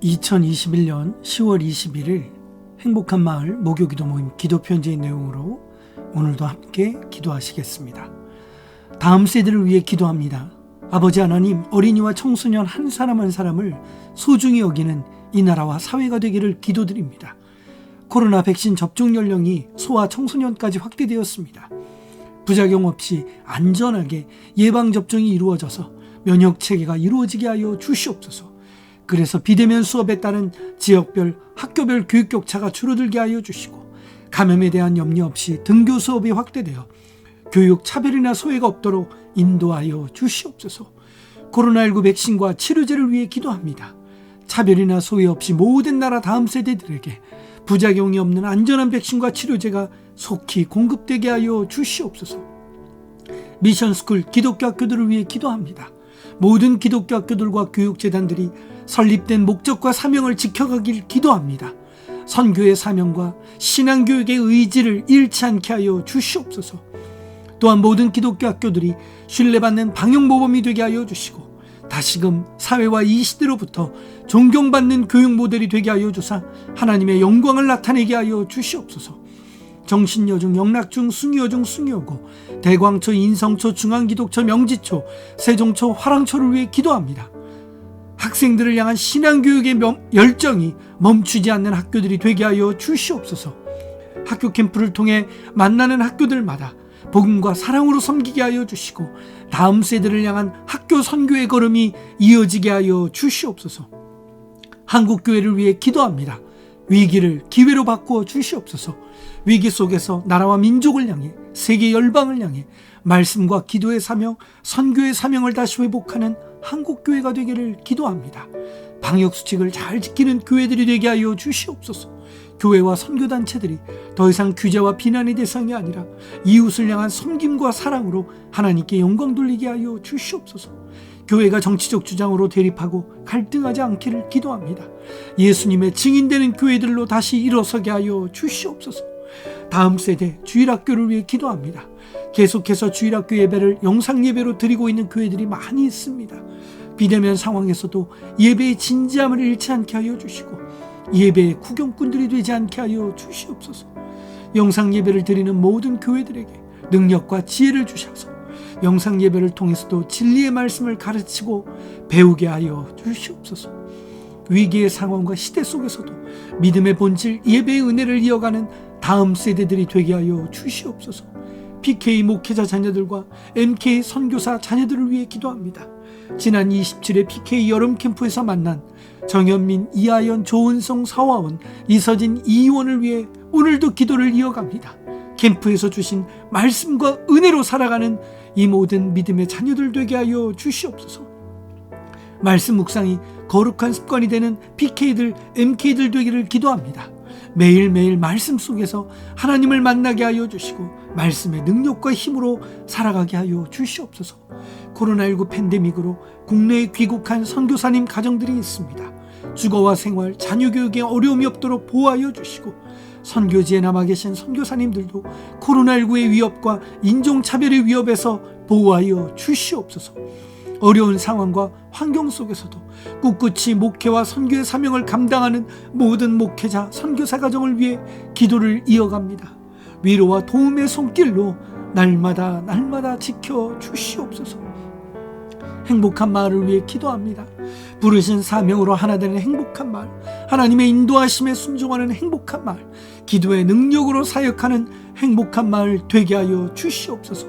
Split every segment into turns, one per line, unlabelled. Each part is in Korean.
2021년 10월 21일 행복한 마을 목요기도 모임 기도편지의 내용으로 오늘도 함께 기도하시겠습니다. 다음 세대를 위해 기도합니다. 아버지 하나님, 어린이와 청소년 한 사람 한 사람을 소중히 여기는 이 나라와 사회가 되기를 기도드립니다. 코로나 백신 접종 연령이 소아 청소년까지 확대되었습니다. 부작용 없이 안전하게 예방접종이 이루어져서 면역체계가 이루어지게 하여 주시옵소서. 그래서 비대면 수업에 따른 지역별, 학교별 교육 격차가 줄어들게 하여 주시고, 감염에 대한 염려 없이 등교 수업이 확대되어 교육 차별이나 소외가 없도록 인도하여 주시옵소서. 코로나19 백신과 치료제를 위해 기도합니다. 차별이나 소외 없이 모든 나라 다음 세대들에게 부작용이 없는 안전한 백신과 치료제가 속히 공급되게 하여 주시옵소서. 미션스쿨 기독교 학교들을 위해 기도합니다. 모든 기독교 학교들과 교육재단들이 설립된 목적과 사명을 지켜가길 기도합니다. 선교의 사명과 신앙교육의 의지를 잃지 않게 하여 주시옵소서. 또한 모든 기독교 학교들이 신뢰받는 방역모범이 되게 하여 주시고, 다시금 사회와 이 시대로부터 존경받는 교육 모델이 되게 하여 주사 하나님의 영광을 나타내게 하여 주시옵소서. 정신여중, 영락중, 숭유여중, 숭유여고, 대광초, 인성초, 중앙기독초, 명지초, 세종초, 화랑초를 위해 기도합니다. 학생들을 향한 신앙교육의 열정이 멈추지 않는 학교들이 되게 하여 주시옵소서. 학교 캠프를 통해 만나는 학교들마다 복음과 사랑으로 섬기게 하여 주시고, 다음 세대를 향한 학교 선교의 걸음이 이어지게 하여 주시옵소서. 한국교회를 위해 기도합니다. 위기를 기회로 바꾸어 주시옵소서. 위기 속에서 나라와 민족을 향해, 세계 열방을 향해 말씀과 기도의 사명, 선교의 사명을 다시 회복하는 한국교회가 되기를 기도합니다. 방역수칙을 잘 지키는 교회들이 되게 하여 주시옵소서. 교회와 선교단체들이 더 이상 규제와 비난의 대상이 아니라 이웃을 향한 섬김과 사랑으로 하나님께 영광 돌리게 하여 주시옵소서. 교회가 정치적 주장으로 대립하고 갈등하지 않기를 기도합니다. 예수님의 증인되는 교회들로 다시 일어서게 하여 주시옵소서. 다음 세대 주일학교를 위해 기도합니다. 계속해서 주일학교 예배를 영상예배로 드리고 있는 교회들이 많이 있습니다. 비대면 상황에서도 예배의 진지함을 잃지 않게 하여 주시고, 예배의 구경꾼들이 되지 않게 하여 주시옵소서. 영상예배를 드리는 모든 교회들에게 능력과 지혜를 주셔서 영상예배를 통해서도 진리의 말씀을 가르치고 배우게 하여 주시옵소서. 위기의 상황과 시대 속에서도 믿음의 본질, 예배의 은혜를 이어가는 다음 세대들이 되게 하여 주시옵소서. PK 목회자 자녀들과 MK 선교사 자녀들을 위해 기도합니다. 지난 27회 PK 여름 캠프에서 만난 정현민, 이하연, 조은성, 서화원, 이서진, 이의원을 위해 오늘도 기도를 이어갑니다. 캠프에서 주신 말씀과 은혜로 살아가는 이 모든 믿음의 자녀들 되게 하여 주시옵소서. 말씀 묵상이 거룩한 습관이 되는 PK들, MK들 되기를 기도합니다. 매일매일 말씀 속에서 하나님을 만나게 하여 주시고, 말씀의 능력과 힘으로 살아가게 하여 주시옵소서. 코로나19 팬데믹으로 국내에 귀국한 선교사님 가정들이 있습니다. 주거와 생활, 자녀교육에 어려움이 없도록 보호하여 주시고, 선교지에 남아 계신 선교사님들도 코로나19의 위협과 인종차별의 위협에서 보호하여 주시옵소서. 어려운 상황과 환경 속에서도 꿋꿋이 목회와 선교의 사명을 감당하는 모든 목회자, 선교사 가정을 위해 기도를 이어갑니다. 위로와 도움의 손길로 날마다 지켜 주시옵소서. 행복한 마을을 위해 기도합니다. 부르신 사명으로 하나 되는 행복한 마을, 하나님의 인도하심에 순종하는 행복한 마을, 기도의 능력으로 사역하는 행복한 마을 되게 하여 주시옵소서.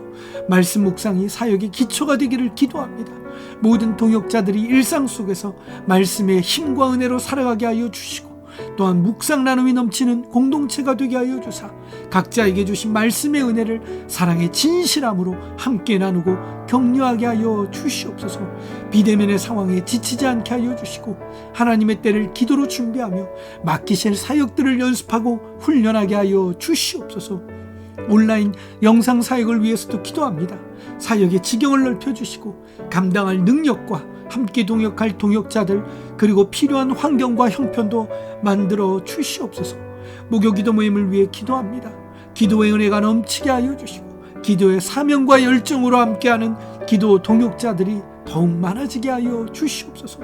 말씀 묵상이 사역의 기초가 되기를 기도합니다. 모든 동역자들이 일상 속에서 말씀의 힘과 은혜로 살아가게 하여 주시고, 또한 묵상 나눔이 넘치는 공동체가 되게 하여 주사 각자에게 주신 말씀의 은혜를 사랑의 진실함으로 함께 나누고 격려하게 하여 주시옵소서. 비대면의 상황에 지치지 않게 하여 주시고, 하나님의 때를 기도로 준비하며 맡기실 사역들을 연습하고 훈련하게 하여 주시옵소서. 온라인 영상 사역을 위해서도 기도합니다. 사역의 지경을 넓혀주시고, 감당할 능력과 함께 동역할 동역자들, 그리고 필요한 환경과 형편도 만들어 주시옵소서. 목요기도 모임을 위해 기도합니다. 기도의 은혜가 넘치게 하여 주시고, 기도의 사명과 열정으로 함께하는 기도 동역자들이 더욱 많아지게 하여 주시옵소서.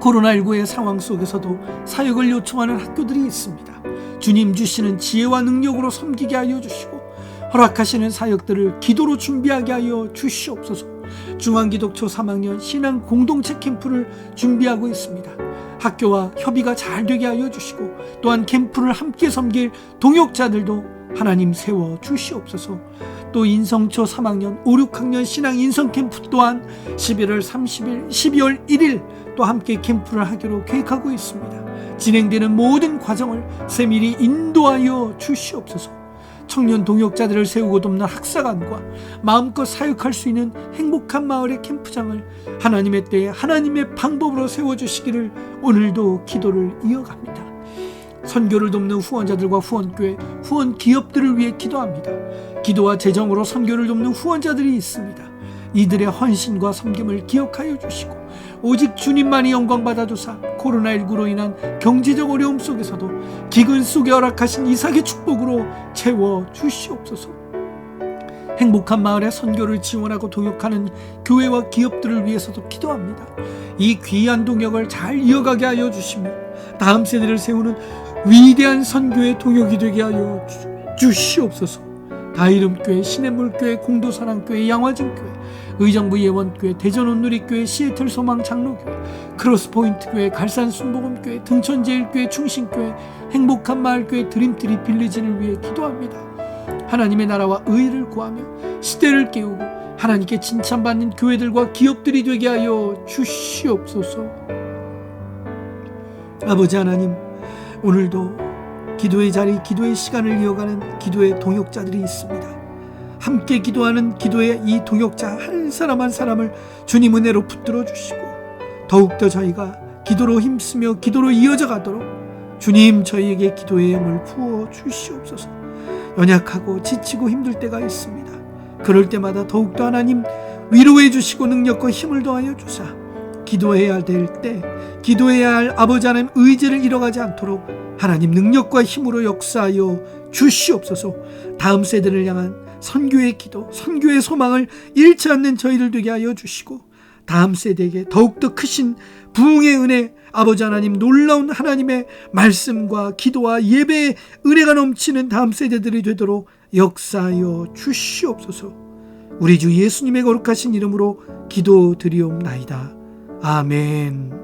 코로나19의 상황 속에서도 사역을 요청하는 학교들이 있습니다. 주님 주시는 지혜와 능력으로 섬기게 하여 주시고 허락하시는 사역들을 기도로 준비하게 하여 주시옵소서. 중앙기독초 3학년 신앙 공동체 캠프를 준비하고 있습니다. 학교와 협의가 잘 되게 하여 주시고 또한 캠프를 함께 섬길 동역자들도 하나님 세워 주시옵소서. 또 인성초 3학년 5, 6학년 신앙 인성 캠프 또한 11월 30일, 12월 1일 또 함께 캠프를 하기로 계획하고 있습니다. 진행되는 모든 과정을 세밀히 인도하여 주시옵소서. 청년 동역자들을 세우고 돕는 학사관과 마음껏 사역할 수 있는 행복한 마을의 캠프장을 하나님의 때에 하나님의 방법으로 세워주시기를 오늘도 기도를 이어갑니다. 선교를 돕는 후원자들과 후원교회, 후원 기업들을 위해 기도합니다. 기도와 재정으로 선교를 돕는 후원자들이 있습니다. 이들의 헌신과 섬김을 기억하여 주시고 오직 주님만이 영광 받아주사 코로나19로 인한 경제적 어려움 속에서도 기근 속에 허락하신 이삭의 축복으로 채워 주시옵소서. 행복한 마을의 선교를 지원하고 동역하는 교회와 기업들을 위해서도 기도합니다. 이 귀한 동역을 잘 이어가게 하여 주시며 다음 세대를 세우는 위대한 선교의 동역이 되게 하여 주시옵소서. 다이름교회, 시냇물교회, 공도사랑교회, 양화진교회, 의정부 예원교회, 대전온누리교회, 시애틀 소망 장로교회, 크로스포인트교회, 갈산순복음교회, 등천제일교회, 충신교회, 행복한 마을교회, 드림트리 빌리진을 위해 기도합니다. 하나님의 나라와 의를 구하며 시대를 깨우고 하나님께 칭찬받는 교회들과 기업들이 되게 하여 주시옵소서. 아버지 하나님, 오늘도 기도의 자리, 기도의 시간을 이어가는 기도의 동역자들이 있습니다. 함께 기도하는 기도의 이 동역자 한 사람 한 사람을 주님 은혜로 붙들어 주시고 더욱더 저희가 기도로 힘쓰며 기도로 이어져 가도록 주님 저희에게 기도의 영을 부어 주시옵소서. 연약하고 지치고 힘들 때가 있습니다. 그럴 때마다 더욱더 하나님 위로해 주시고 능력과 힘을 더하여 주사 기도해야 될 때 기도해야 할 아버지 하나님 의지를 잃어가지 않도록 하나님 능력과 힘으로 역사하여 주시옵소서. 다음 세대를 향한 선교의 기도, 선교의 소망을 잃지 않는 저희들 되게 하여 주시고 다음 세대에게 더욱더 크신 부흥의 은혜, 아버지 하나님 놀라운 하나님의 말씀과 기도와 예배의 은혜가 넘치는 다음 세대들이 되도록 역사하여 주시옵소서. 우리 주 예수님의 거룩하신 이름으로 기도드리옵나이다. 아멘.